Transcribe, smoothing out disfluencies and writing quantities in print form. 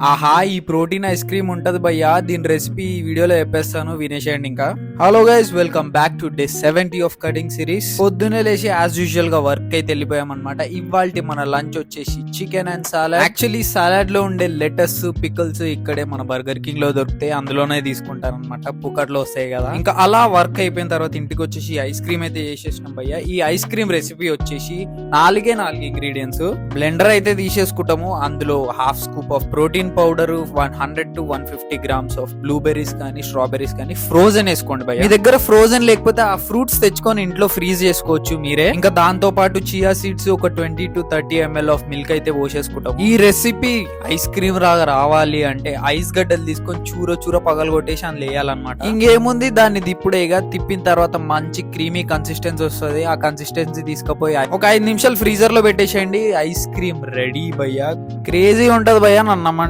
ఆహా, ఈ protein ice cream ఉంటది భయ్యా. దీని రెసిపీ ఈ వీడియోలో చెప్పేస్తాను, వినేసేయండి. ఇంకా hello guys, welcome back to day 70 of cutting series. పొద్దున్నే లేచి యాజ్ యూజువల్ గా వర్క్ అయితే వెళ్ళిపోయాం అనమాట. ఇవాల్టి మన లంచ్ వచ్చేసి chicken and salad. Actually salad లో ఉండే లెటస్, పికల్స్ ఇక్కడే మన బర్గర్ కింగ్ లో దొరుకుతాయి, అందులోనే తీసుకుంటారు అనమాట. పుకట్లో వస్తాయి కదా. ఇంకా అలా వర్క్ అయిపోయిన తర్వాత ఇంటికి వచ్చేసి ఐస్ క్రీమ్ అయితే చేసేసినాం భయ్యా. ఈ ఐస్ క్రీమ్ రెసిపీ వచ్చేసి నాలుగు ఇంగ్రీడియంట్స్. బ్లెండర్ అయితే తీసేసుకుంటాము. అందులో half scoop of protein powder, 100 to 150 grams of blueberries కానీ స్ట్రాబెర్రీస్ కానీ ఫ్రోజన్ వేసుకోండి భయ్యా. మీ దగ్గర ఫ్రోజన్ లేకపోతే ఆ ఫ్రూట్స్ తెచ్చుకొని ఇంట్లో ఫ్రీజ్ చేసుకోవచ్చు మీరే. ఇంకా దాంతో పాటు చియా సీడ్స్ ఒక 20 to 30 ml ఆఫ్ మిల్క్ అయితే పోసేసుకుంటాం. ఈ రెసిపీ ఐస్ క్రీమ్ రాగా రావాలి అంటే ఐస్ గడ్డలు తీసుకొని చూర పగలు కొట్టేసి అందులో వేయాలన్నమాట. ఇంకేముంది, దాన్ని తిప్పుడేగా తిప్పిన తర్వాత మంచి క్రీమీ కన్సిస్టెన్సీ వస్తుంది. ఆ కన్సిస్టెన్సీ తీసుకుపోయి ఒక 5 నిమిషాలు ఫ్రీజర్ లో పెట్టేసేయండి. ఐస్ క్రీమ్ రెడీ భయ్యా. క్రేజీ ఉంటది భయ్యా, నన్ను నమ్మండి.